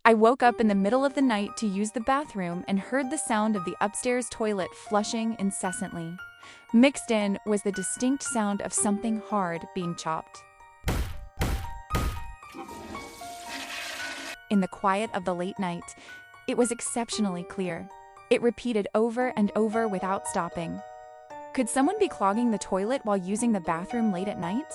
I woke up in the middle of the night to use the bathroom and heard the sound of the upstairs toilet flushing incessantly. Mixed in was the distinct sound of something hard being chopped. In the quiet of the late night, it was exceptionally clear. It repeated over and over without stopping. Could someone be clogging the toilet while using the bathroom late at night?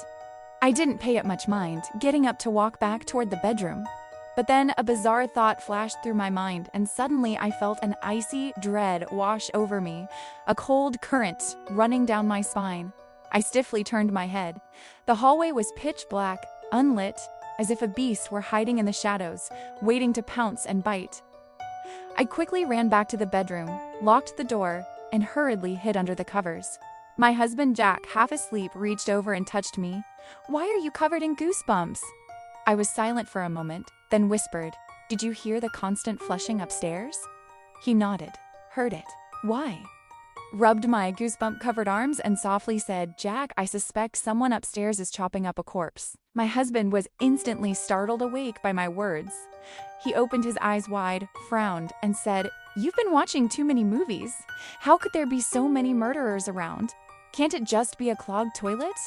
I didn't pay it much mind, getting up to walk back toward the bedroom. But then a bizarre thought flashed through my mind, and suddenly I felt an icy dread wash over me, a cold current running down my spine. I stiffly turned my head. The hallway was pitch black, unlit, as if a beast were hiding in the shadows, waiting to pounce and bite. I quickly ran back to the bedroom, locked the door, and hurriedly hid under the covers. My husband Jack, half asleep, reached over and touched me. "Why are you covered in goosebumps?" I was silent for a moment, then whispered, "Did you hear the constant flushing upstairs?" He nodded. "Heard it. Why?" Rubbed my goosebump-covered arms and softly said, "Jack, I suspect someone upstairs is chopping up a corpse." My husband was instantly startled awake by my words. He opened his eyes wide, frowned, and said, "You've been watching too many movies. How could there be so many murderers around? Can't it just be a clogged toilet?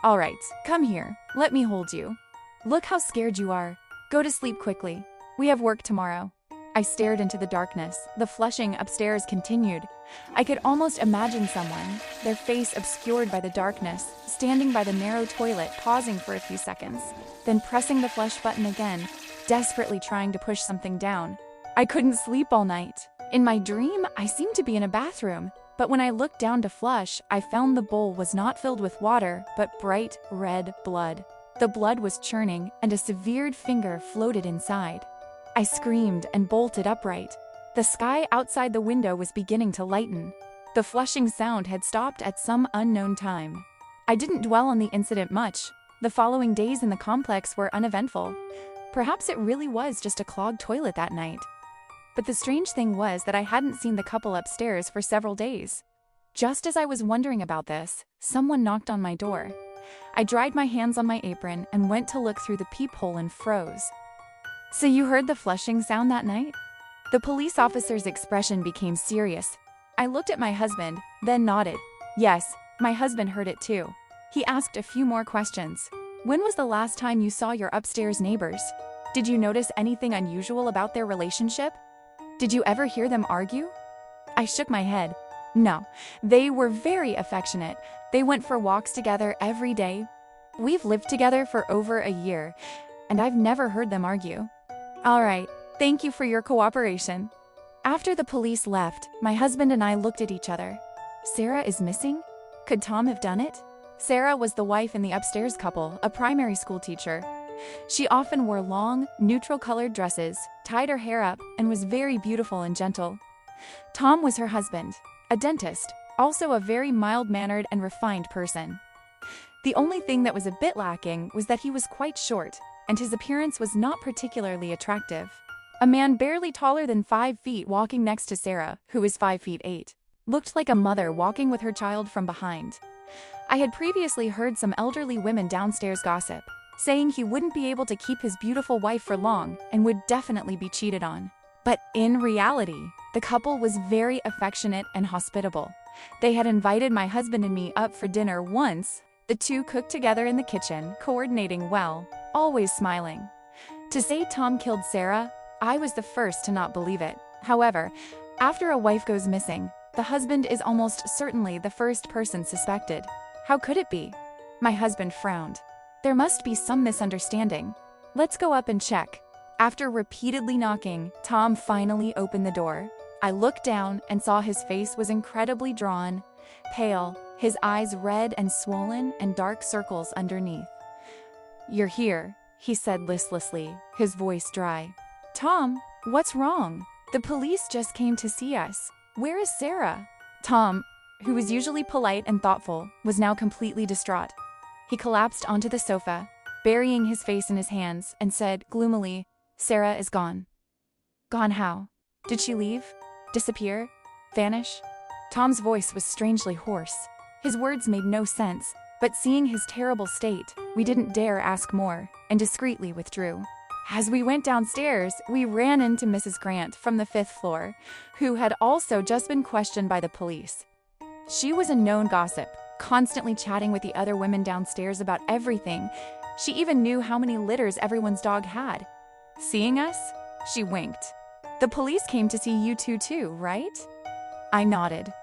All right, come here. Let me hold you. Look how scared you are. Go to sleep quickly. We have work tomorrow." I stared into the darkness. The flushing upstairs continued. I could almost imagine someone, their face obscured by the darkness, standing by the narrow toilet, pausing for a few seconds, then pressing the flush button again, desperately trying to push something down. I couldn't sleep all night. In my dream, I seemed to be in a bathroom, but when I looked down to flush, I found the bowl was not filled with water, but bright red blood. The blood was churning, and a severed finger floated inside. I screamed and bolted upright. The sky outside the window was beginning to lighten. The flushing sound had stopped at some unknown time. I didn't dwell on the incident much. The following days in the complex were uneventful. Perhaps it really was just a clogged toilet that night. But the strange thing was that I hadn't seen the couple upstairs for several days. Just as I was wondering about this, someone knocked on my door. I dried my hands on my apron and went to look through the peephole and froze. "So you heard the flushing sound that night?" The police officer's expression became serious. I looked at my husband, then nodded. Yes, my husband heard it too. He asked a few more questions. "When was the last time you saw your upstairs neighbors? Did you notice anything unusual about their relationship? Did you ever hear them argue?" I shook my head. No, they were very affectionate. They went for walks together every day. We've lived together for over a year, and I've never heard them argue. "All right, thank you for your cooperation." After the police left, my husband and I looked at each other. Sarah is missing? Could Tom have done it? Sarah was the wife in the upstairs couple, a primary school teacher. She often wore long, neutral-colored dresses, tied her hair up, and was very beautiful and gentle. Tom was her husband, a dentist, also a very mild-mannered and refined person. The only thing that was a bit lacking was that he was quite short, and his appearance was not particularly attractive. A man barely taller than 5 feet walking next to Sarah, who is 5 feet 8, looked like a mother walking with her child from behind. I had previously heard some elderly women downstairs gossip, saying he wouldn't be able to keep his beautiful wife for long and would definitely be cheated on. But in reality, the couple was very affectionate and hospitable. They had invited my husband and me up for dinner once. The two cooked together in the kitchen, coordinating well, always smiling. To say Tom killed Sarah, I was the first to not believe it. However, after a wife goes missing, the husband is almost certainly the first person suspected. How could it be? My husband frowned. There must be some misunderstanding. Let's go up and check. After repeatedly knocking, Tom finally opened the door. I looked down and saw his face was incredibly drawn, pale, his eyes red and swollen and dark circles underneath. "You're here," he said listlessly, his voice dry. "Tom, what's wrong? The police just came to see us. Where is Sarah?" Tom, who was usually polite and thoughtful, was now completely distraught. He collapsed onto the sofa, burying his face in his hands, and said gloomily, "Sarah is gone." "Gone how? Did she leave? Disappear? Vanish?" Tom's voice was strangely hoarse. His words made no sense, but seeing his terrible state, we didn't dare ask more, and discreetly withdrew. As we went downstairs, we ran into Mrs. Grant from the 5th floor, who had also just been questioned by the police. She was a known gossip, constantly chatting with the other women downstairs about everything. She even knew how many litters everyone's dog had. Seeing us, she winked. "The police came to see you two too, right?" I nodded.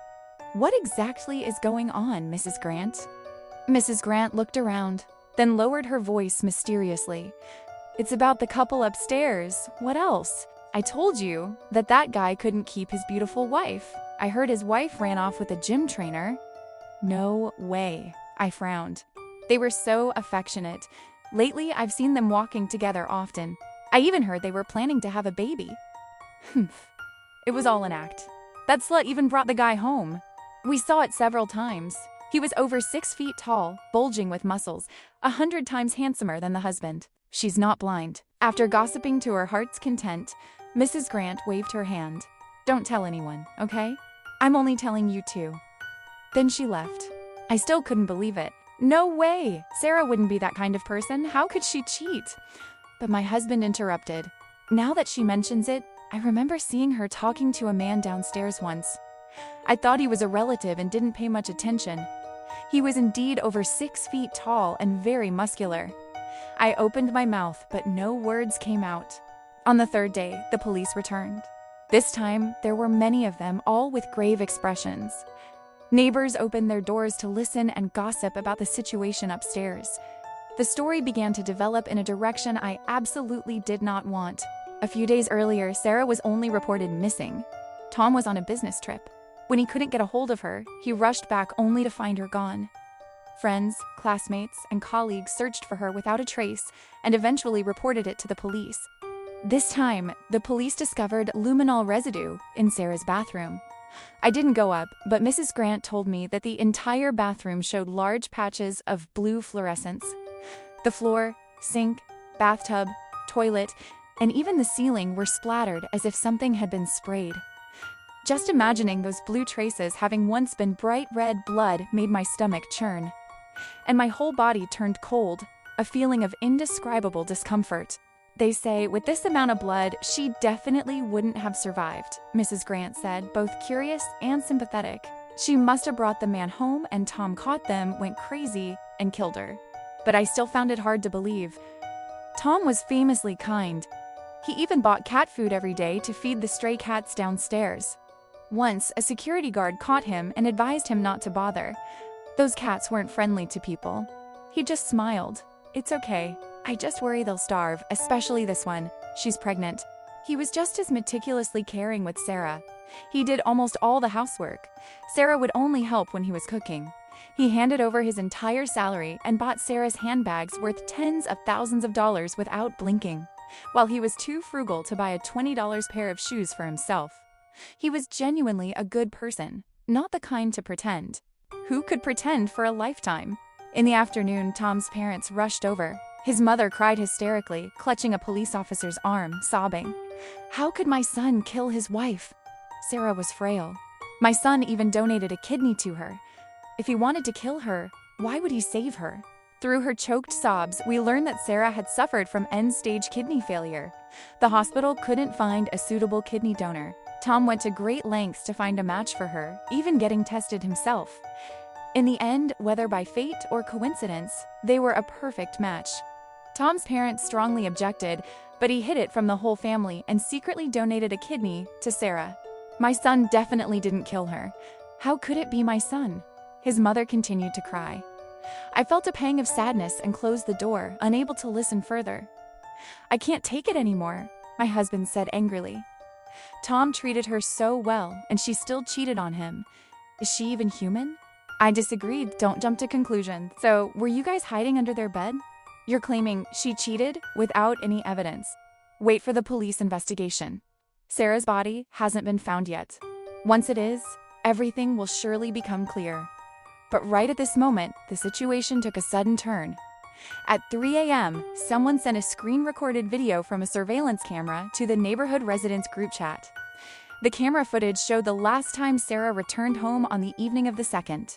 "What exactly is going on, Mrs. Grant?" Mrs. Grant looked around, then lowered her voice mysteriously. "It's about the couple upstairs. What else? I told you that guy couldn't keep his beautiful wife. I heard his wife ran off with a gym trainer." "No way," I frowned. They were so affectionate. Lately, I've seen them walking together often. I even heard they were planning to have a baby. Humph. It was all an act. That slut even brought the guy home. We saw it several times. He was over 6 feet tall, bulging with muscles, 100 times handsomer than the husband. She's not blind. After gossiping to her heart's content, Mrs. Grant waved her hand. "Don't tell anyone, okay? I'm only telling you two." Then she left. I still couldn't believe it. No way! Sarah wouldn't be that kind of person. How could she cheat? But my husband interrupted. Now that she mentions it, I remember seeing her talking to a man downstairs once. I thought he was a relative and didn't pay much attention. He was indeed over 6 feet tall and very muscular. I opened my mouth, but no words came out. On the 3rd day, the police returned. This time, there were many of them, all with grave expressions. Neighbors opened their doors to listen and gossip about the situation upstairs. The story began to develop in a direction I absolutely did not want. A few days earlier, Sarah was only reported missing. Tom was on a business trip. When he couldn't get a hold of her, he rushed back only to find her gone. Friends, classmates, and colleagues searched for her without a trace and eventually reported it to the police. This time, the police discovered luminol residue in Sarah's bathroom. I didn't go up, but Mrs. Grant told me that the entire bathroom showed large patches of blue fluorescence. The floor, sink, bathtub, toilet, and even the ceiling were splattered as if something had been sprayed. Just imagining those blue traces having once been bright red blood made my stomach churn. And my whole body turned cold, a feeling of indescribable discomfort. "They say with this amount of blood, she definitely wouldn't have survived," Mrs. Grant said, both curious and sympathetic. "She must have brought the man home and Tom caught them, went crazy, and killed her." But I still found it hard to believe. Tom was famously kind. He even bought cat food every day to feed the stray cats downstairs. Once, a security guard caught him and advised him not to bother. Those cats weren't friendly to people. He just smiled. "It's okay. I just worry they'll starve, especially this one. She's pregnant." He was just as meticulously caring with Sarah. He did almost all the housework. Sarah would only help when he was cooking. He handed over his entire salary and bought Sarah's handbags worth tens of thousands of dollars without blinking, while he was too frugal to buy a $20 pair of shoes for himself. He was genuinely a good person, not the kind to pretend. Who could pretend for a lifetime? In the afternoon, Tom's parents rushed over. His mother cried hysterically, clutching a police officer's arm, sobbing. How could my son kill his wife? Sarah was frail. My son even donated a kidney to her. If he wanted to kill her, why would he save her? Through her choked sobs, we learned that Sarah had suffered from end-stage kidney failure. The hospital couldn't find a suitable kidney donor. Tom went to great lengths to find a match for her, even getting tested himself. In the end, whether by fate or coincidence, they were a perfect match. Tom's parents strongly objected, but he hid it from the whole family and secretly donated a kidney to Sarah. My son definitely didn't kill her. How could it be my son? His mother continued to cry. I felt a pang of sadness and closed the door, unable to listen further. I can't take it anymore, my husband said angrily. Tom treated her so well, and she still cheated on him. Is she even human? I disagreed. Don't jump to conclusions. So, were you guys hiding under their bed? You're claiming she cheated without any evidence. Wait for the police investigation. Sarah's body hasn't been found yet. Once it is, everything will surely become clear. But right at this moment, the situation took a sudden turn. At 3 a.m., someone sent a screen-recorded video from a surveillance camera to the neighborhood residents group chat. The camera footage showed the last time Sarah returned home on the evening of the 2nd.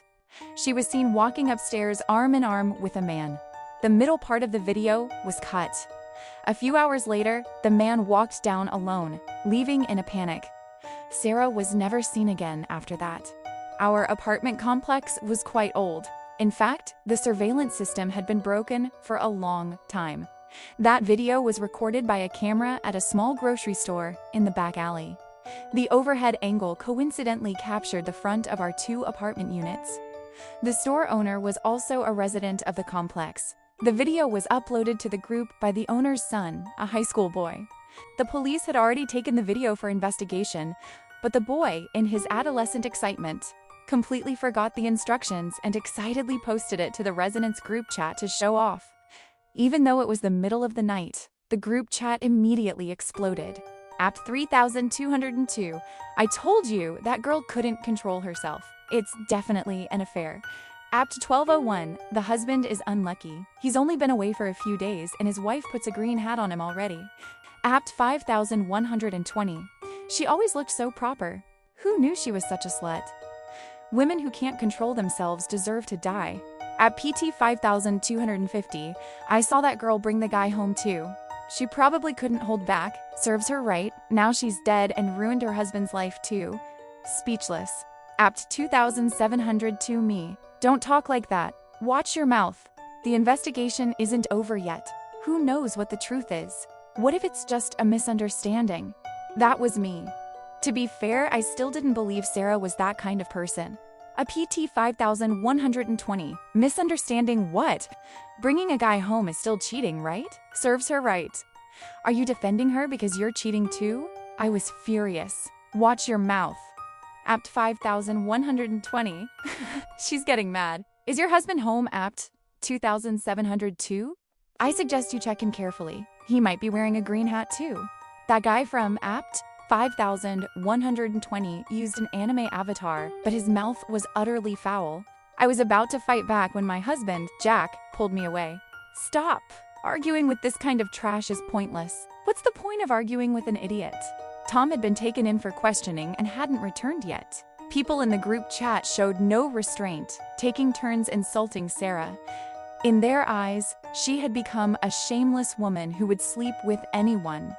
She was seen walking upstairs arm in arm with a man. The middle part of the video was cut. A few hours later, the man walked down alone, leaving in a panic. Sarah was never seen again after that. Our apartment complex was quite old. In fact, the surveillance system had been broken for a long time. That video was recorded by a camera at a small grocery store in the back alley. The overhead angle coincidentally captured the front of our 2 apartment units. The store owner was also a resident of the complex. The video was uploaded to the group by the owner's son, a high school boy. The police had already taken the video for investigation, but the boy, in his adolescent excitement, completely forgot the instructions and excitedly posted it to the residents' group chat to show off. Even though it was the middle of the night, the group chat immediately exploded. Apt 3202, I told you that girl couldn't control herself. It's definitely an affair. Apt 1201, the husband is unlucky. He's only been away for a few days and his wife puts a green hat on him already. Apt 5120, she always looked so proper. Who knew she was such a slut? Women who can't control themselves deserve to die. At PT 5250, I saw that girl bring the guy home too. She probably couldn't hold back. Serves her right. Now she's dead and ruined her husband's life too. Speechless. Apt 2702 me. Don't talk like that. Watch your mouth. The investigation isn't over yet. Who knows what the truth is? What if it's just a misunderstanding? That was me. To be fair, I still didn't believe Sarah was that kind of person. A PT 5120. Misunderstanding what? Bringing a guy home is still cheating, right? Serves her right. Are you defending her because you're cheating too? I was furious. Watch your mouth. Apt 5120. She's getting mad. Is your husband home, Apt 2702? I suggest you check him carefully. He might be wearing a green hat too. That guy from Apt 5120 used an anime avatar, but his mouth was utterly foul. I was about to fight back when my husband, Jack, pulled me away. Stop! Arguing with this kind of trash is pointless. What's the point of arguing with an idiot? Tom had been taken in for questioning and hadn't returned yet. People in the group chat showed no restraint, taking turns insulting Sarah. In their eyes, she had become a shameless woman who would sleep with anyone.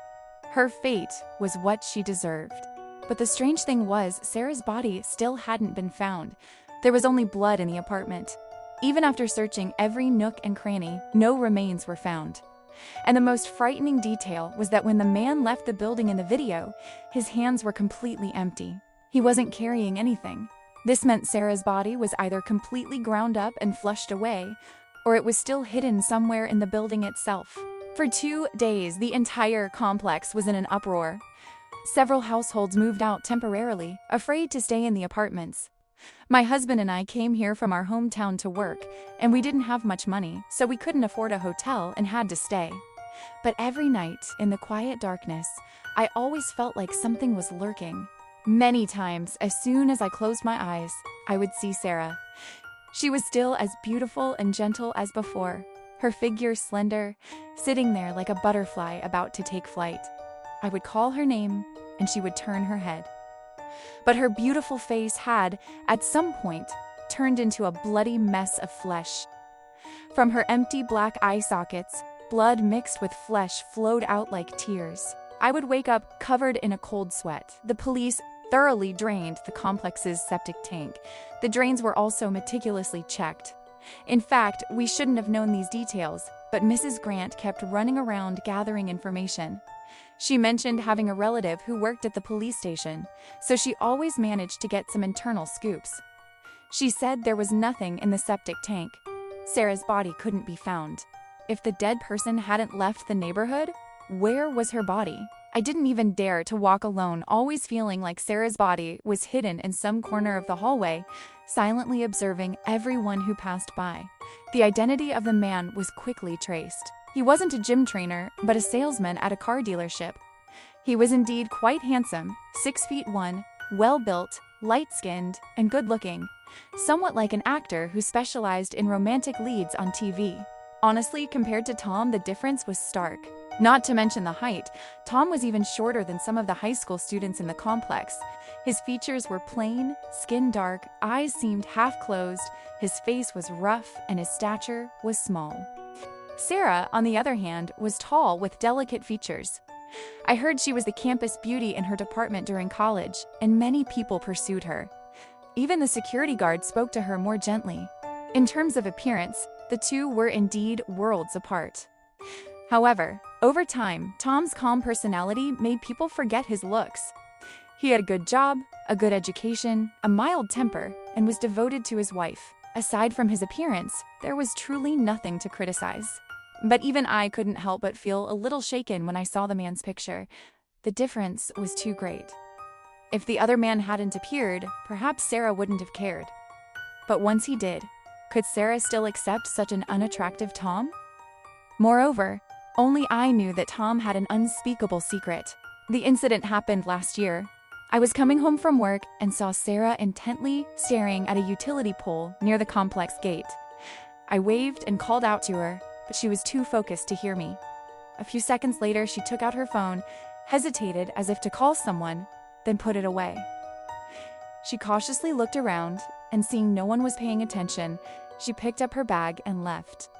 Her fate was what she deserved. But the strange thing was, Sarah's body still hadn't been found. There was only blood in the apartment. Even after searching every nook and cranny, no remains were found. And the most frightening detail was that when the man left the building in the video, his hands were completely empty. He wasn't carrying anything. This meant Sarah's body was either completely ground up and flushed away, or it was still hidden somewhere in the building itself. For 2 days, the entire complex was in an uproar. Several households moved out temporarily, afraid to stay in the apartments. My husband and I came here from our hometown to work, and we didn't have much money, so we couldn't afford a hotel and had to stay. But every night, in the quiet darkness, I always felt like something was lurking. Many times, as soon as I closed my eyes, I would see Sarah. She was still as beautiful and gentle as before, her figure slender, sitting there like a butterfly about to take flight. I would call her name, and she would turn her head. But her beautiful face had, at some point, turned into a bloody mess of flesh. From her empty black eye sockets, blood mixed with flesh flowed out like tears. I would wake up covered in a cold sweat. The police thoroughly drained the complex's septic tank. The drains were also meticulously checked. In fact, we shouldn't have known these details, but Mrs. Grant kept running around gathering information. She mentioned having a relative who worked at the police station, so she always managed to get some internal scoops. She said there was nothing in the septic tank. Sarah's body couldn't be found. If the dead person hadn't left the neighborhood, where was her body? I didn't even dare to walk alone, always feeling like Sarah's body was hidden in some corner of the hallway, silently observing everyone who passed by. The identity of the man was quickly traced. He wasn't a gym trainer, but a salesman at a car dealership. He was indeed quite handsome, 6'1", well-built, light-skinned, and good-looking, somewhat like an actor who specialized in romantic leads on TV. Honestly, compared to Tom, the difference was stark. Not to mention the height, Tom was even shorter than some of the high school students in the complex. His features were plain, skin dark, eyes seemed half closed, his face was rough, and his stature was small. Sarah, on the other hand, was tall with delicate features. I heard she was the campus beauty in her department during college, and many people pursued her. Even the security guard spoke to her more gently. In terms of appearance, the two were indeed worlds apart. However, over time, Tom's calm personality made people forget his looks. He had a good job, a good education, a mild temper, and was devoted to his wife. Aside from his appearance, there was truly nothing to criticize. But even I couldn't help but feel a little shaken when I saw the man's picture. The difference was too great. If the other man hadn't appeared, perhaps Sarah wouldn't have cared. But once he did, could Sarah still accept such an unattractive Tom? Moreover, only I knew that Tom had an unspeakable secret. The incident happened last year. I was coming home from work and saw Sarah intently staring at a utility pole near the complex gate. I waved and called out to her, but she was too focused to hear me. A few seconds later, she took out her phone, hesitated as if to call someone, then put it away. She cautiously looked around, and seeing no one was paying attention, she picked up her bag and left.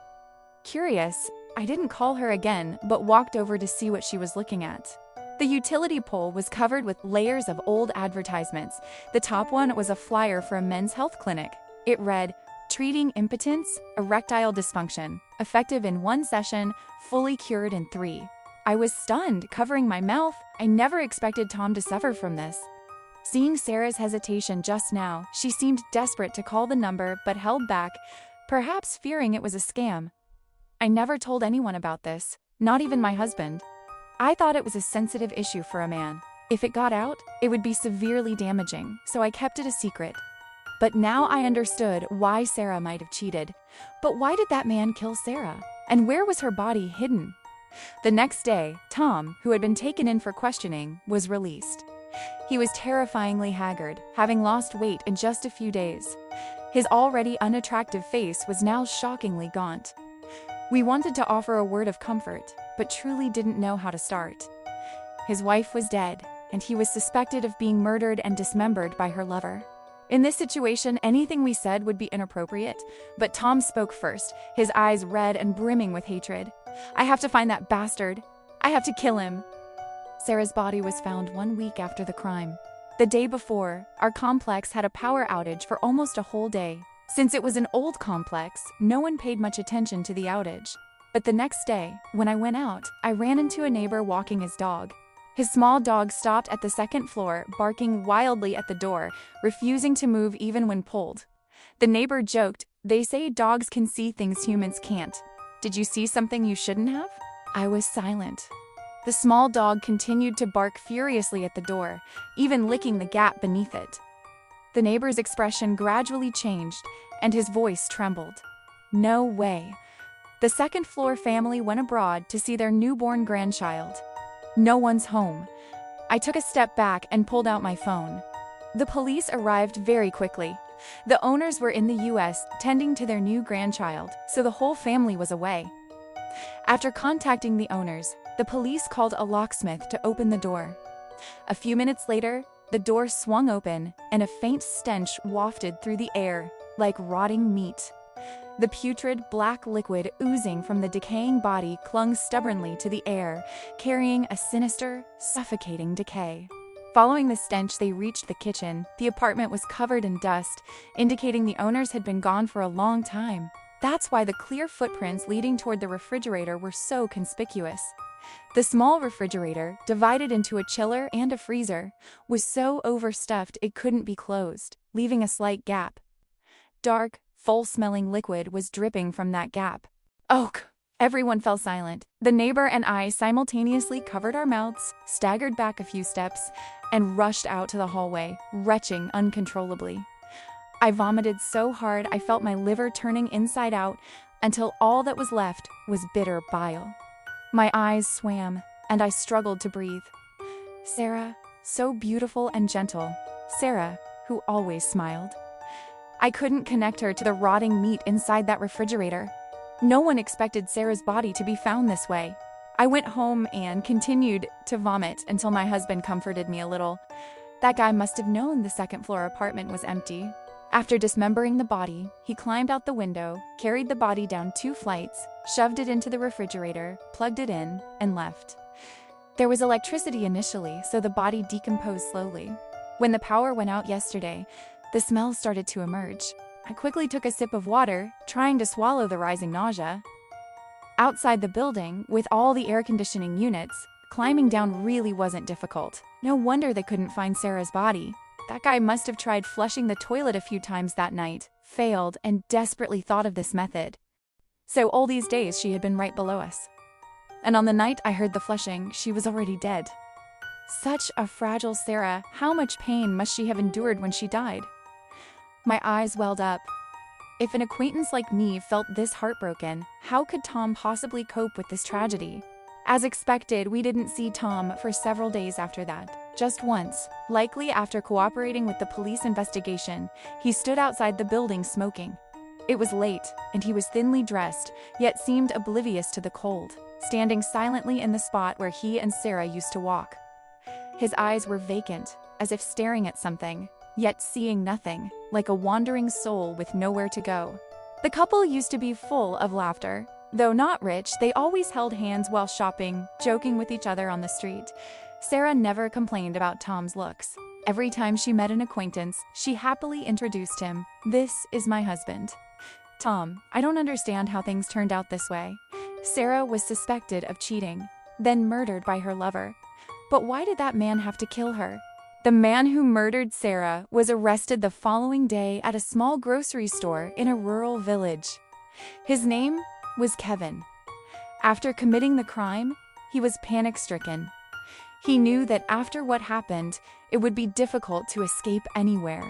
Curious, I didn't call her again, but walked over to see what she was looking at. The utility pole was covered with layers of old advertisements. The top one was a flyer for a men's health clinic. It read, "Treating impotence, erectile dysfunction, effective in 1 session, fully cured in 3. I was stunned, covering my mouth. I never expected Tom to suffer from this. Seeing Sarah's hesitation just now, she seemed desperate to call the number but held back, perhaps fearing it was a scam. I never told anyone about this, not even my husband. I thought it was a sensitive issue for a man. If it got out, it would be severely damaging, so I kept it a secret. But now I understood why Sarah might have cheated. But why did that man kill Sarah? And where was her body hidden? The next day, Tom, who had been taken in for questioning, was released. He was terrifyingly haggard, having lost weight in just a few days. His already unattractive face was now shockingly gaunt. We wanted to offer a word of comfort, but truly didn't know how to start. His wife was dead, and he was suspected of being murdered and dismembered by her lover. In this situation, anything we said would be inappropriate, but Tom spoke first, his eyes red and brimming with hatred. "I have to find that bastard. I have to kill him." Sarah's body was found 1 week after the crime. The day before, our complex had a power outage for almost a whole day. Since it was an old complex, no one paid much attention to the outage. But the next day, when I went out, I ran into a neighbor walking his dog. His small dog stopped at the second floor, barking wildly at the door, refusing to move even when pulled. The neighbor joked, "They say dogs can see things humans can't. Did you see something you shouldn't have?" I was silent. The small dog continued to bark furiously at the door, even licking the gap beneath it. The neighbor's expression gradually changed, and his voice trembled. No way. The second-floor family went abroad to see their newborn grandchild. No one's home. I took a step back and pulled out my phone. The police arrived very quickly. The owners were in the US tending to their new grandchild, so the whole family was away. After contacting the owners, the police called a locksmith to open the door. A few minutes later, the door swung open, and a faint stench wafted through the air, like rotting meat. The putrid black liquid oozing from the decaying body clung stubbornly to the air, carrying a sinister, suffocating decay. Following the stench, they reached the kitchen. The apartment was covered in dust, indicating the owners had been gone for a long time. That's why the clear footprints leading toward the refrigerator were so conspicuous. The small refrigerator, divided into a chiller and a freezer, was so overstuffed it couldn't be closed, leaving a slight gap. Dark, foul-smelling liquid was dripping from that gap. "Ugh!" Everyone fell silent. The neighbor and I simultaneously covered our mouths, staggered back a few steps, and rushed out to the hallway, retching uncontrollably. I vomited so hard I felt my liver turning inside out until all that was left was bitter bile. My eyes swam, and I struggled to breathe. Sarah, so beautiful and gentle. Sarah, who always smiled. I couldn't connect her to the rotting meat inside that refrigerator. No one expected Sarah's body to be found this way. I went home and continued to vomit until my husband comforted me a little. That guy must have known the second-floor apartment was empty. After dismembering the body, he climbed out the window, carried the body down 2 flights, shoved it into the refrigerator, plugged it in, and left. There was electricity initially, so the body decomposed slowly. When the power went out yesterday, the smell started to emerge. I quickly took a sip of water, trying to swallow the rising nausea. Outside the building, with all the air conditioning units, climbing down really wasn't difficult. No wonder they couldn't find Sarah's body. That guy must have tried flushing the toilet a few times that night, failed, and desperately thought of this method. So all these days she had been right below us. And on the night I heard the flushing, she was already dead. Such a fragile Sarah, how much pain must she have endured when she died? My eyes welled up. If an acquaintance like me felt this heartbroken, how could Tom possibly cope with this tragedy? As expected, we didn't see Tom for several days after that. Just once, likely after cooperating with the police investigation, he stood outside the building smoking. It was late, and he was thinly dressed, yet seemed oblivious to the cold, standing silently in the spot where he and Sarah used to walk. His eyes were vacant, as if staring at something, yet seeing nothing, like a wandering soul with nowhere to go. The couple used to be full of laughter. Though not rich, they always held hands while shopping, joking with each other on the street. Sarah never complained about Tom's looks. Every time she met an acquaintance, she happily introduced him. "This is my husband." "Tom, I don't understand how things turned out this way." Sarah was suspected of cheating, then murdered by her lover. But why did that man have to kill her? The man who murdered Sarah was arrested the following day at a small grocery store in a rural village. His name was Kevin. After committing the crime, he was panic-stricken. He knew that after what happened, it would be difficult to escape anywhere.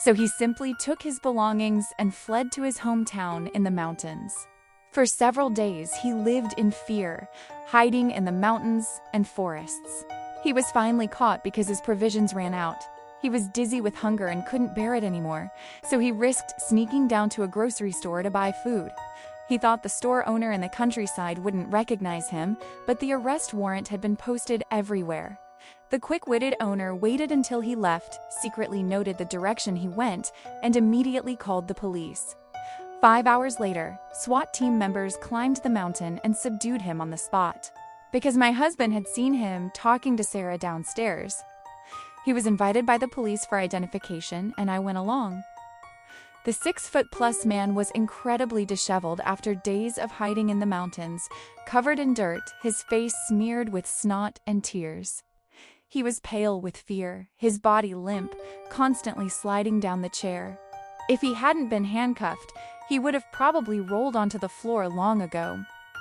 So he simply took his belongings and fled to his hometown in the mountains. For several days, he lived in fear, hiding in the mountains and forests. He was finally caught because his provisions ran out. He was dizzy with hunger and couldn't bear it anymore, so he risked sneaking down to a grocery store to buy food. He thought the store owner in the countryside wouldn't recognize him, but the arrest warrant had been posted everywhere. The quick-witted owner waited until he left, secretly noted the direction he went, and immediately called the police. 5 hours later, SWAT team members climbed the mountain and subdued him on the spot. Because my husband had seen him talking to Sarah downstairs. He was invited by the police for identification, and I went along. The 6-foot-plus man was incredibly disheveled after days of hiding in the mountains, covered in dirt, his face smeared with snot and tears. He was pale with fear, his body limp, constantly sliding down the chair. If he hadn't been handcuffed, he would have probably rolled onto the floor long ago.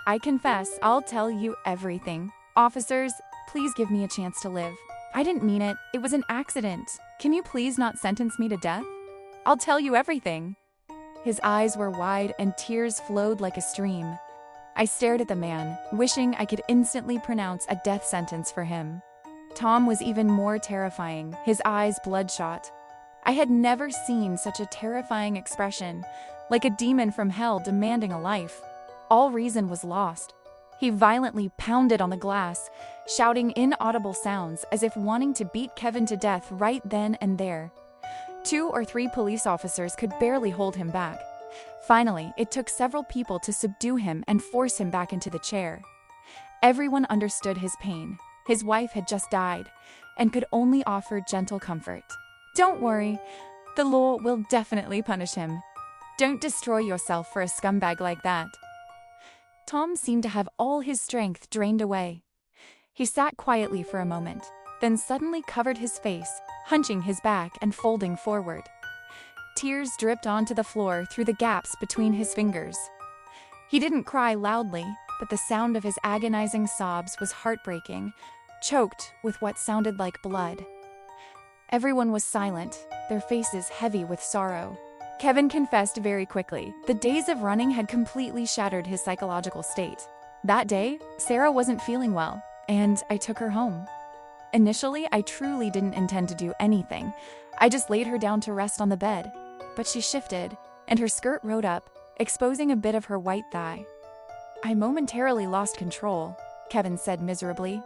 "I confess, I'll tell you everything. Officers, please give me a chance to live. I didn't mean it. It was an accident. Can you please not sentence me to death? I'll tell you everything." His eyes were wide and tears flowed like a stream. I stared at the man, wishing I could instantly pronounce a death sentence for him. Tom was even more terrifying, his eyes bloodshot. I had never seen such a terrifying expression, like a demon from hell demanding a life. All reason was lost. He violently pounded on the glass, shouting inaudible sounds as if wanting to beat Kevin to death right then and there. 2 or 3 police officers could barely hold him back. Finally, it took several people to subdue him and force him back into the chair. Everyone understood his pain. His wife had just died, and could only offer gentle comfort. "Don't worry, the law will definitely punish him. Don't destroy yourself for a scumbag like that." Tom seemed to have all his strength drained away. He sat quietly for a moment, then suddenly covered his face, hunching his back and folding forward. Tears dripped onto the floor through the gaps between his fingers. He didn't cry loudly, but the sound of his agonizing sobs was heartbreaking, choked with what sounded like blood. Everyone was silent, their faces heavy with sorrow. Kevin confessed very quickly. The days of running had completely shattered his psychological state. That day, Sarah wasn't feeling well, and I took her home. Initially, I truly didn't intend to do anything. I just laid her down to rest on the bed. But she shifted, and her skirt rode up, exposing a bit of her white thigh. "I momentarily lost control," Kevin said miserably.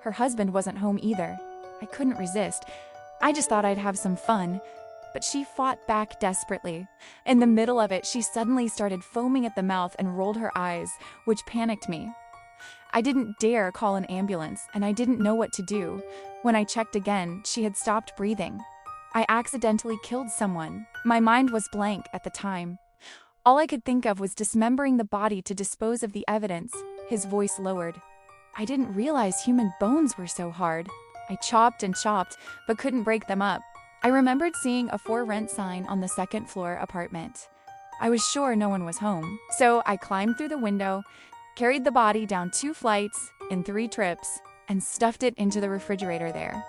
Her husband wasn't home either. I couldn't resist. I just thought I'd have some fun. but she fought back desperately. In the middle of it, she suddenly started foaming at the mouth and rolled her eyes, which panicked me. I didn't dare call an ambulance, and I didn't know what to do. When I checked again, she had stopped breathing. I accidentally killed someone. My mind was blank at the time. All I could think of was dismembering the body to dispose of the evidence. His voice lowered. I didn't realize human bones were so hard. I chopped and chopped, but couldn't break them up. I remembered seeing a for rent sign on the second-floor apartment. I was sure no one was home, so I climbed through the window, carried the body down 2 flights in 3 trips, and stuffed it into the refrigerator there.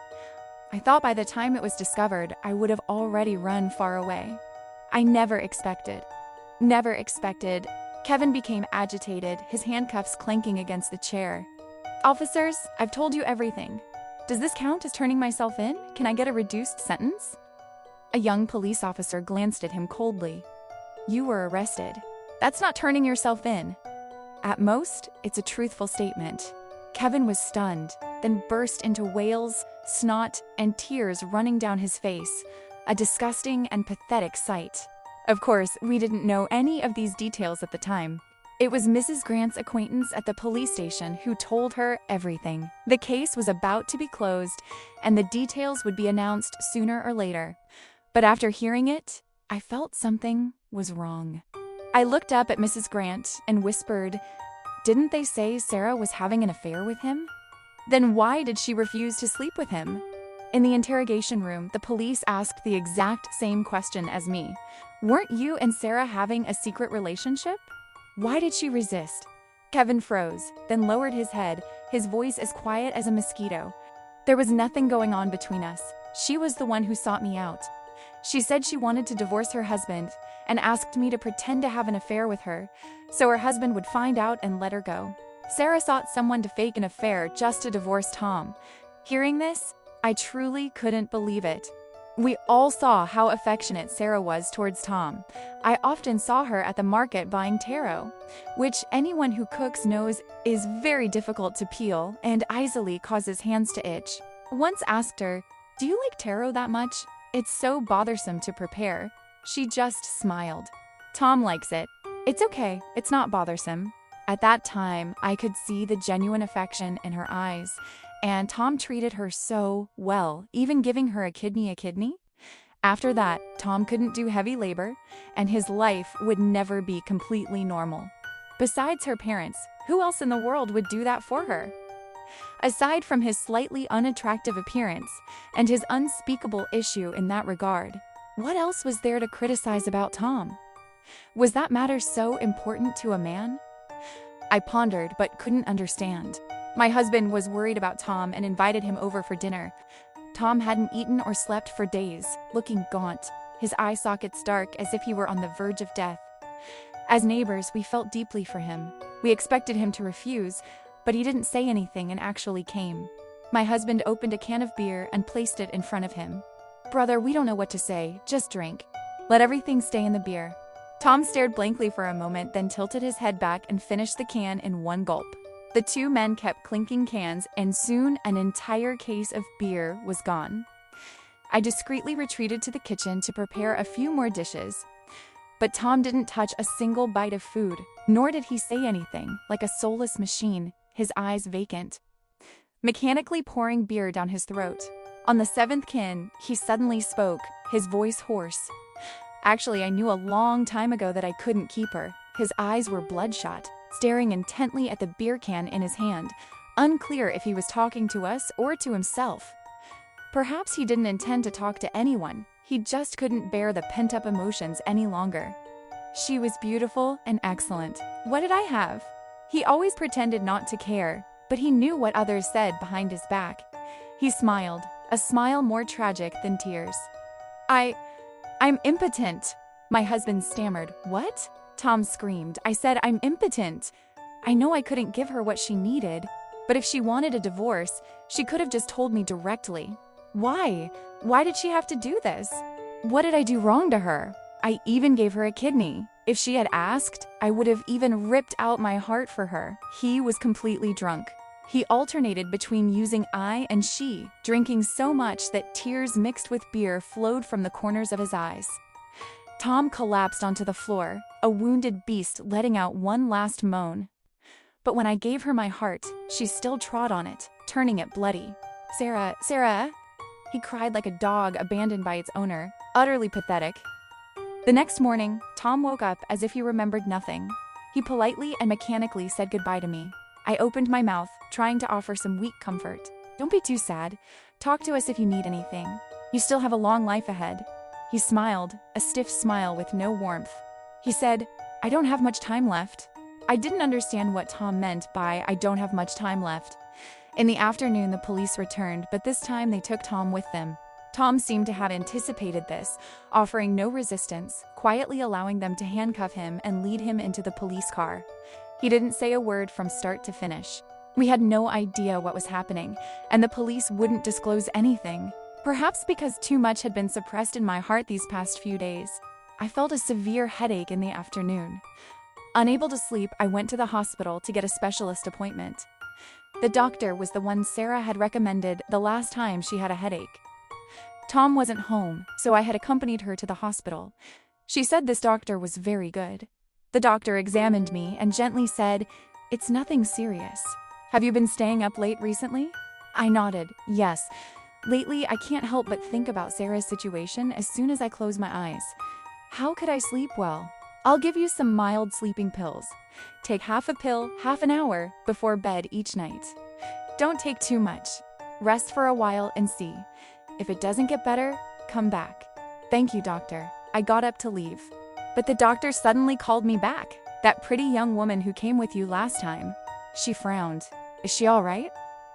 I thought by the time it was discovered, I would have already run far away. I never expected. Kevin became agitated, his handcuffs clanking against the chair. "Officers, I've told you everything. Does this count as turning myself in? Can I get a reduced sentence?" A young police officer glanced at him coldly. "You were arrested. That's not turning yourself in. At most, it's a truthful statement." Kevin was stunned, then burst into wails, snot, and tears running down his face, a disgusting and pathetic sight. Of course, we didn't know any of these details at the time. It was Mrs. Grant's acquaintance at the police station who told her everything. The case was about to be closed, and the details would be announced sooner or later. But after hearing it, I felt something was wrong. I looked up at Mrs. Grant and whispered, "Didn't they say Sarah was having an affair with him? Then why did she refuse to sleep with him?" In the interrogation room, the police asked the exact same question as me. "Weren't you and Sarah having a secret relationship? Why did she resist?" Kevin froze, then lowered his head, his voice as quiet as a mosquito. "There was nothing going on between us. She was the one who sought me out. She said she wanted to divorce her husband and asked me to pretend to have an affair with her, so her husband would find out and let her go. Sarah sought someone to fake an affair just to divorce Tom." Hearing this, I truly couldn't believe it. We all saw how affectionate Sarah was towards Tom. I often saw her at the market buying taro, which anyone who cooks knows is very difficult to peel and easily causes hands to itch. Once asked her, "Do you like taro that much? It's so bothersome to prepare." She just smiled. "Tom likes it. It's okay, it's not bothersome." At that time, I could see the genuine affection in her eyes, and Tom treated her so well, even giving her a kidney. After that, Tom couldn't do heavy labor, and his life would never be completely normal. Besides her parents, who else in the world would do that for her? Aside from his slightly unattractive appearance and his unspeakable issue in that regard, what else was there to criticize about Tom? Was that matter so important to a man? I pondered but couldn't understand. My husband was worried about Tom and invited him over for dinner. Tom hadn't eaten or slept for days, looking gaunt, his eye sockets dark as if he were on the verge of death. As neighbors, we felt deeply for him. We expected him to refuse, but he didn't say anything and actually came. My husband opened a can of beer and placed it in front of him. "Brother, we don't know what to say, just drink. Let everything stay in the beer." Tom stared blankly for a moment, then tilted his head back and finished the can in one gulp. The 2 men kept clinking cans, and soon an entire case of beer was gone. I discreetly retreated to the kitchen to prepare a few more dishes. But Tom didn't touch a single bite of food, nor did he say anything, like a soulless machine, his eyes vacant, mechanically pouring beer down his throat. On the 7th can, he suddenly spoke, his voice hoarse. Actually, I knew a long time ago that I couldn't keep her. His eyes were bloodshot, staring intently at the beer can in his hand, unclear if he was talking to us or to himself. Perhaps he didn't intend to talk to anyone. He just couldn't bear the pent-up emotions any longer. She was beautiful and excellent. What did I have? He always pretended not to care, but he knew what others said behind his back. He smiled, a smile more tragic than tears. I'm impotent." My husband stammered. "What?" Tom screamed. "I said I'm impotent. I know I couldn't give her what she needed, but if she wanted a divorce, she could have just told me directly. Why? Why did she have to do this? What did I do wrong to her? I even gave her a kidney. If she had asked, I would have even ripped out my heart for her." He was completely drunk. He alternated between using I and she, drinking so much that tears mixed with beer flowed from the corners of his eyes. Tom collapsed onto the floor, a wounded beast letting out one last moan. But when I gave her my heart, she still trod on it, turning it bloody. "Sarah, Sarah!" He cried like a dog abandoned by its owner, utterly pathetic. The next morning, Tom woke up as if he remembered nothing. He politely and mechanically said goodbye to me. I opened my mouth, trying to offer some weak comfort. "Don't be too sad. Talk to us if you need anything. You still have a long life ahead." He smiled, a stiff smile with no warmth. He said, "I don't have much time left." I didn't understand what Tom meant by "I don't have much time left." In the afternoon, the police returned, but this time they took Tom with them. Tom seemed to have anticipated this, offering no resistance, quietly allowing them to handcuff him and lead him into the police car. He didn't say a word from start to finish. We had no idea what was happening, and the police wouldn't disclose anything. Perhaps because too much had been suppressed in my heart these past few days. I felt a severe headache in the afternoon. Unable to sleep, I went to the hospital to get a specialist appointment. The doctor was the one Sarah had recommended the last time she had a headache. Tom wasn't home, so I had accompanied her to the hospital. She said this doctor was very good. The doctor examined me and gently said, "It's nothing serious. Have you been staying up late recently?" I nodded, yes. Lately, I can't help but think about Sarah's situation as soon as I close my eyes. How could I sleep well? I'll give you some mild sleeping pills. Take half a pill, half an hour, before bed each night. Don't take too much. Rest for a while and see. If it doesn't get better, come back. Thank you, doctor. I got up to leave. But the doctor suddenly called me back. "That pretty young woman who came with you last time." She frowned. "Is she all right?"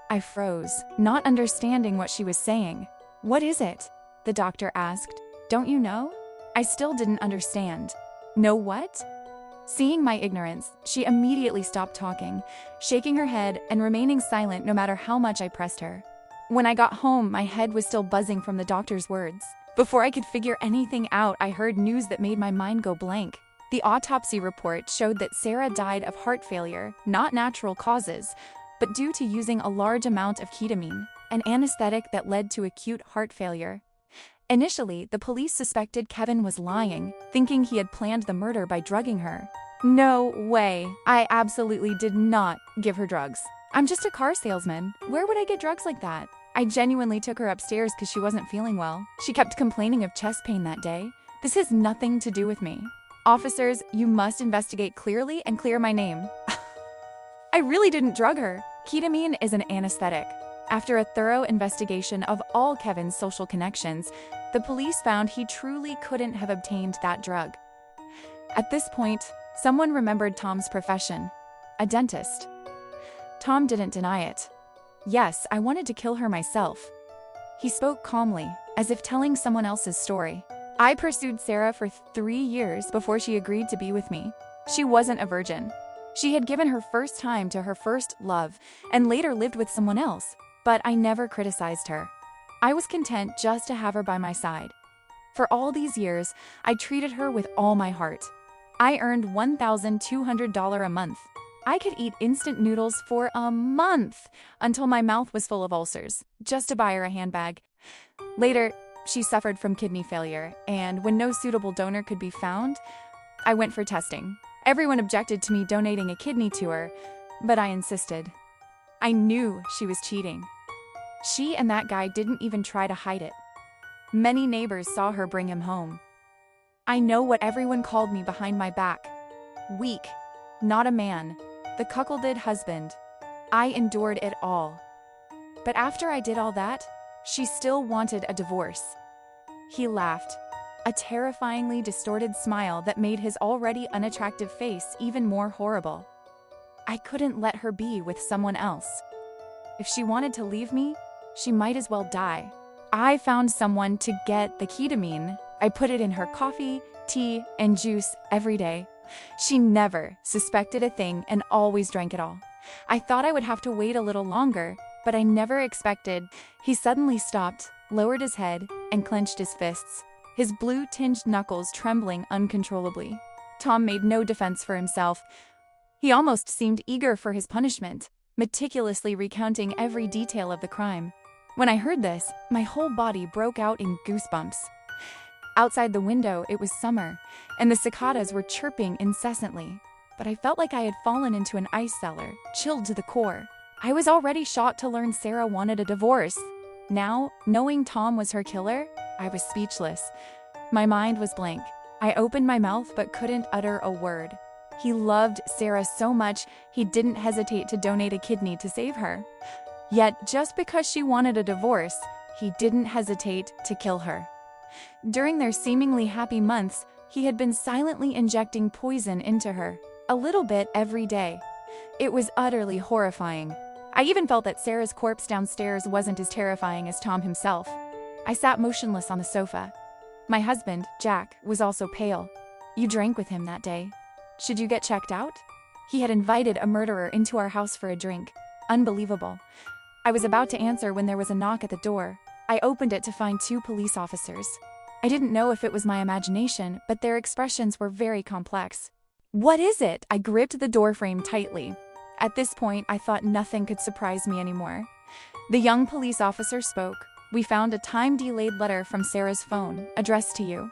I froze, not understanding what she was saying. "What is it?" the doctor asked. "Don't you know?" I still didn't understand. "Know what?" Seeing my ignorance, she immediately stopped talking, shaking her head and remaining silent no matter how much I pressed her. When I got home, my head was still buzzing from the doctor's words. Before I could figure anything out, I heard news that made my mind go blank. The autopsy report showed that Sarah died of heart failure, not natural causes, but due to using a large amount of ketamine, an anesthetic that led to acute heart failure. Initially, the police suspected Kevin was lying, thinking he had planned the murder by drugging her. No way. I absolutely did not give her drugs. I'm just a car salesman. Where would I get drugs like that? I genuinely took her upstairs because she wasn't feeling well. She kept complaining of chest pain that day. This has nothing to do with me. Officers, you must investigate clearly and clear my name. I really didn't drug her. Ketamine is an anesthetic. After a thorough investigation of all Kevin's social connections, the police found he truly couldn't have obtained that drug. At this point, someone remembered Tom's profession, a dentist. Tom didn't deny it. Yes, I wanted to kill her myself. He spoke calmly, as if telling someone else's story. I pursued Sarah for 3 years before she agreed to be with me. She wasn't a virgin. She had given her first time to her first love and later lived with someone else, but I never criticized her. I was content just to have her by my side. For all these years, I treated her with all my heart. I earned $1,200 a month. I could eat instant noodles for a month until my mouth was full of ulcers, just to buy her a handbag. Later, she suffered from kidney failure, and when no suitable donor could be found, I went for testing. Everyone objected to me donating a kidney to her, but I insisted. I knew she was cheating. She and that guy didn't even try to hide it. Many neighbors saw her bring him home. I know what everyone called me behind my back. Weak, not a man, the cuckolded husband. I endured it all. But after I did all that, she still wanted a divorce. He laughed, a terrifyingly distorted smile that made his already unattractive face even more horrible. I couldn't let her be with someone else. If she wanted to leave me, she might as well die. I found someone to get the ketamine. I put it in her coffee, tea, and juice every day. She never suspected a thing and always drank it all. I thought I would have to wait a little longer, but I never expected. He suddenly stopped, lowered his head, and clenched his fists, his blue-tinged knuckles trembling uncontrollably. Tom made no defense for himself. He almost seemed eager for his punishment. meticulously recounting every detail of the crime. When I heard this, my whole body broke out in goosebumps. Outside the window, it was summer, and the cicadas were chirping incessantly. But I felt like I had fallen into an ice cellar, chilled to the core. I was already shocked to learn Sarah wanted a divorce. Now, knowing Tom was her killer, I was speechless. My mind was blank. I opened my mouth but couldn't utter a word. He loved Sarah so much, he didn't hesitate to donate a kidney to save her. Yet, just because she wanted a divorce, he didn't hesitate to kill her. During their seemingly happy months, he had been silently injecting poison into her, a little bit every day. It was utterly horrifying. I even felt that Sarah's corpse downstairs wasn't as terrifying as Tom himself. I sat motionless on the sofa. My husband, Jack, was also pale. You drank with him that day. Should you get checked out? He had invited a murderer into our house for a drink. Unbelievable. I was about to answer when there was a knock at the door. I opened it to find 2 police officers. I didn't know if it was my imagination, but their expressions were very complex. What is it? I gripped the doorframe tightly. At this point, I thought nothing could surprise me anymore. The young police officer spoke. We found a time-delayed letter from Sarah's phone, addressed to you.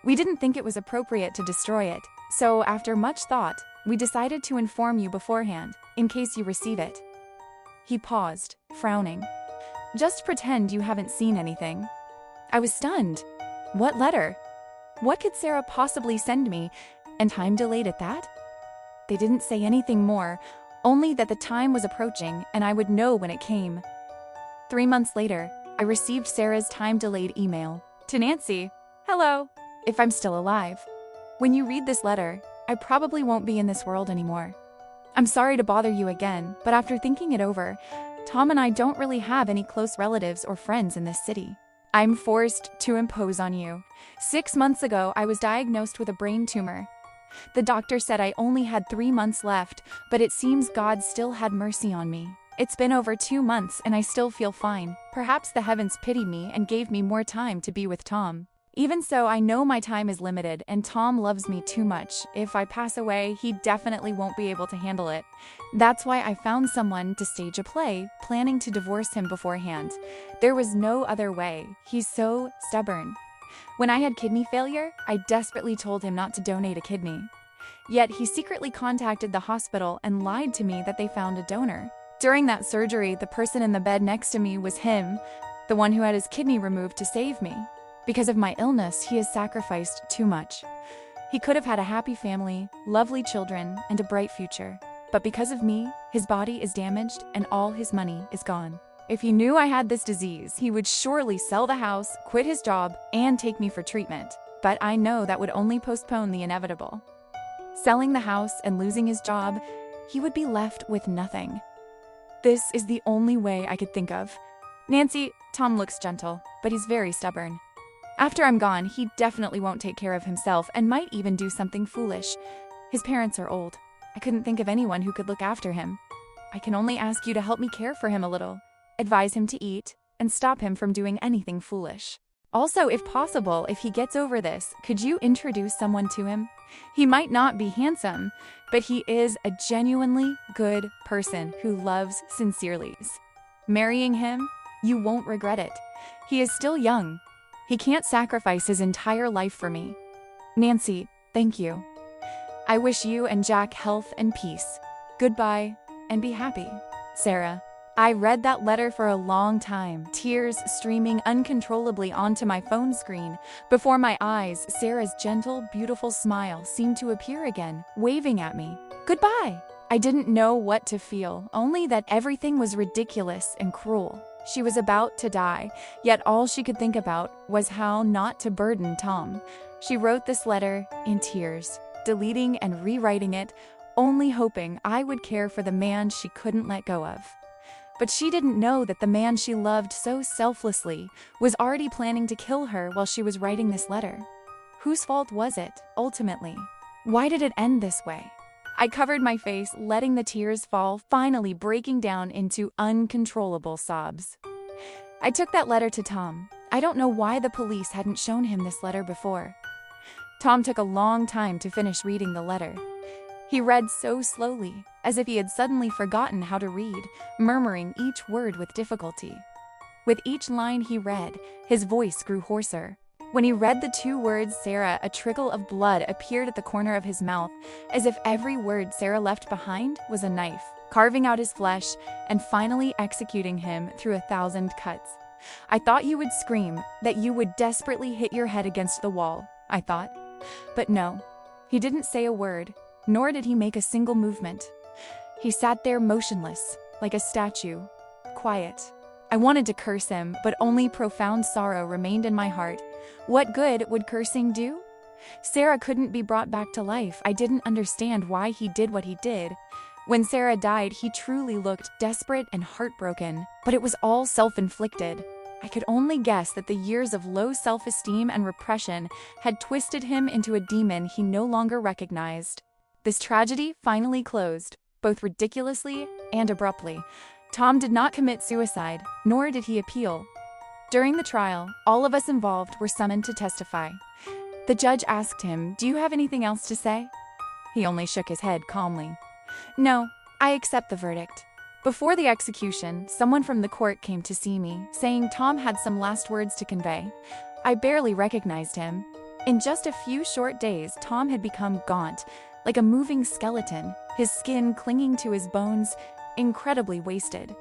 We didn't think it was appropriate to destroy it, so after much thought, we decided to inform you beforehand, in case you receive it. He paused, frowning. Just pretend you haven't seen anything. I was stunned. What letter? What could Sarah possibly send me, and time delayed at that? They didn't say anything more, only that the time was approaching and I would know when it came. 3 months later, I received Sarah's time-delayed email. To Nancy, hello, if I'm still alive. When you read this letter, I probably won't be in this world anymore. I'm sorry to bother you again, but after thinking it over, Tom and I don't really have any close relatives or friends in this city. I'm forced to impose on you. 6 months ago, I was diagnosed with a brain tumor. The doctor said I only had 3 months left, but it seems God still had mercy on me. It's been over 2 months and I still feel fine. Perhaps the heavens pitied me and gave me more time to be with Tom. Even so, I know my time is limited and Tom loves me too much. If I pass away, he definitely won't be able to handle it. That's why I found someone to stage a play, planning to divorce him beforehand. There was no other way. He's so stubborn. When I had kidney failure, I desperately told him not to donate a kidney. Yet he secretly contacted the hospital and lied to me that they found a donor. During that surgery, the person in the bed next to me was him, the one who had his kidney removed to save me. Because of my illness, he has sacrificed too much. He could have had a happy family, lovely children, and a bright future. But because of me, his body is damaged and all his money is gone. If he knew I had this disease, he would surely sell the house, quit his job, and take me for treatment. But I know that would only postpone the inevitable. Selling the house and losing his job, he would be left with nothing. This is the only way I could think of. Nancy, Tom looks gentle, but he's very stubborn. After I'm gone, he definitely won't take care of himself and might even do something foolish. His parents are old. I couldn't think of anyone who could look after him. I can only ask you to help me care for him a little, advise him to eat, and stop him from doing anything foolish. Also, if possible, if he gets over this, could you introduce someone to him? He might not be handsome, but he is a genuinely good person who loves sincerely. Marrying him, you won't regret it. He is still young. He can't sacrifice his entire life for me. Nancy, thank you. I wish you and Jack health and peace. Goodbye, and be happy. Sarah. I read that letter for a long time, tears streaming uncontrollably onto my phone screen. Before my eyes, Sarah's gentle, beautiful smile seemed to appear again, waving at me. Goodbye! I didn't know what to feel, only that everything was ridiculous and cruel. She was about to die, yet all she could think about was how not to burden Tom. She wrote this letter in tears, deleting and rewriting it, only hoping I would care for the man she couldn't let go of. But she didn't know that the man she loved so selflessly was already planning to kill her while she was writing this letter. Whose fault was it, ultimately? Why did it end this way? I covered my face, letting the tears fall, finally breaking down into uncontrollable sobs. I took that letter to Tom. I don't know why the police hadn't shown him this letter before. Tom took a long time to finish reading the letter. He read so slowly, as if he had suddenly forgotten how to read, murmuring each word with difficulty. With each line he read, his voice grew hoarser. When he read the 2 words Sarah, a trickle of blood appeared at the corner of his mouth, as if every word Sarah left behind was a knife, carving out his flesh and finally executing him through 1,000 cuts. I thought you would scream, that you would desperately hit your head against the wall, I thought. But no, he didn't say a word, nor did he make a single movement. He sat there motionless, like a statue, quiet. I wanted to curse him, but only profound sorrow remained in my heart. What good would cursing do? Sarah couldn't be brought back to life. I didn't understand why he did what he did. When Sarah died, he truly looked desperate and heartbroken, but it was all self-inflicted. I could only guess that the years of low self-esteem and repression had twisted him into a demon he no longer recognized. This tragedy finally closed, both ridiculously and abruptly. Tom did not commit suicide, nor did he appeal. During the trial, all of us involved were summoned to testify. The judge asked him, "Do you have anything else to say?" He only shook his head calmly. "No, I accept the verdict." Before the execution, someone from the court came to see me, saying Tom had some last words to convey. I barely recognized him. In just a few short days, Tom had become gaunt, like a moving skeleton, his skin clinging to his bones, incredibly wasted.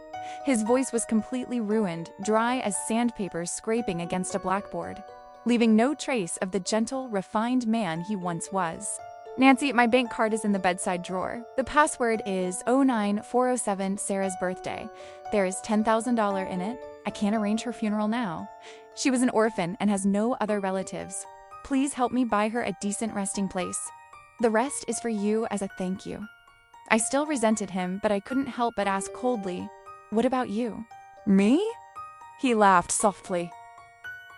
His voice was completely ruined, dry as sandpaper scraping against a blackboard, leaving no trace of the gentle, refined man he once was. "Nancy, my bank card is in the bedside drawer. The password is 09407, Sarah's birthday. There is $10,000 in it. I can't arrange her funeral now. She was an orphan and has no other relatives. Please help me buy her a decent resting place. The rest is for you as a thank you." I still resented him, but I couldn't help but ask coldly, "What about you?" "Me?" He laughed softly.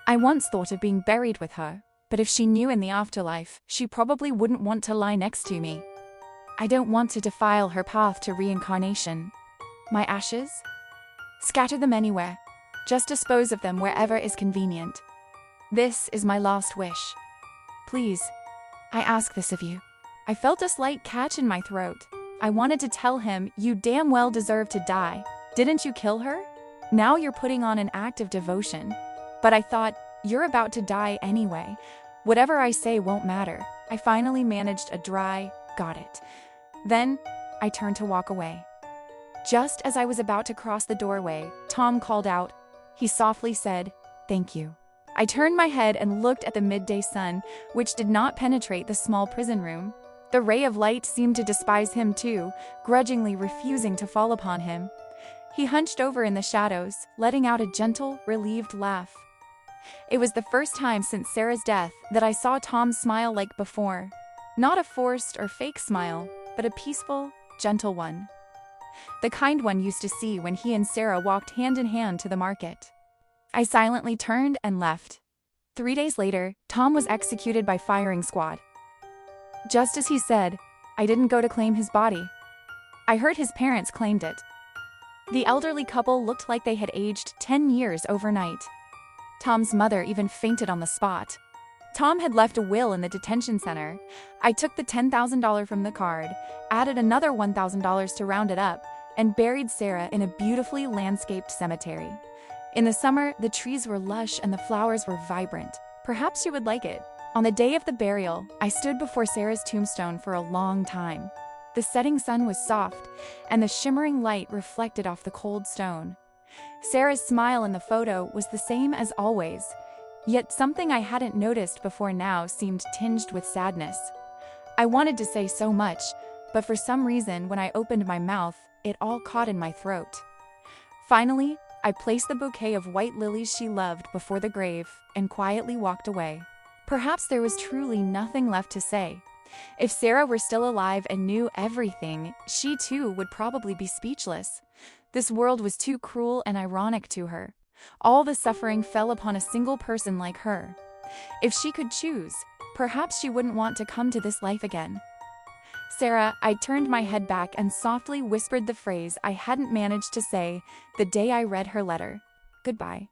"I once thought of being buried with her, but if she knew in the afterlife, she probably wouldn't want to lie next to me. I don't want to defile her path to reincarnation. My ashes? Scatter them anywhere. Just dispose of them wherever is convenient. This is my last wish. Please, I ask this of you." I felt a slight catch in my throat. I wanted to tell him, "You damn well deserve to die. Didn't you kill her? Now you're putting on an act of devotion." But I thought, you're about to die anyway. Whatever I say won't matter. I finally managed a dry, "Got it." Then, I turned to walk away. Just as I was about to cross the doorway, Tom called out. He softly said, "Thank you." I turned my head and looked at the midday sun, which did not penetrate the small prison room. The ray of light seemed to despise him too, grudgingly refusing to fall upon him. He hunched over in the shadows, letting out a gentle, relieved laugh. It was the first time since Sarah's death that I saw Tom smile like before. Not a forced or fake smile, but a peaceful, gentle one. The kind one used to see when he and Sarah walked hand in hand to the market. I silently turned and left. 3 days later, Tom was executed by firing squad. Just as he said, I didn't go to claim his body. I heard his parents claimed it. The elderly couple looked like they had aged 10 years overnight. Tom's mother even fainted on the spot. Tom had left a will in the detention center. I took the $10,000 from the card, added another $1,000 to round it up, and buried Sarah in a beautifully landscaped cemetery. In the summer, the trees were lush and the flowers were vibrant. Perhaps you would like it. On the day of the burial, I stood before Sarah's tombstone for a long time. The setting sun was soft, and the shimmering light reflected off the cold stone. Sarah's smile in the photo was the same as always, yet something I hadn't noticed before now seemed tinged with sadness. I wanted to say so much, but for some reason when I opened my mouth, it all caught in my throat. Finally, I placed the bouquet of white lilies she loved before the grave and quietly walked away. Perhaps there was truly nothing left to say. If Sarah were still alive and knew everything, she too would probably be speechless. This world was too cruel and ironic to her. All the suffering fell upon a single person like her. If she could choose, perhaps she wouldn't want to come to this life again. Sarah, I turned my head back and softly whispered the phrase I hadn't managed to say the day I read her letter. Goodbye.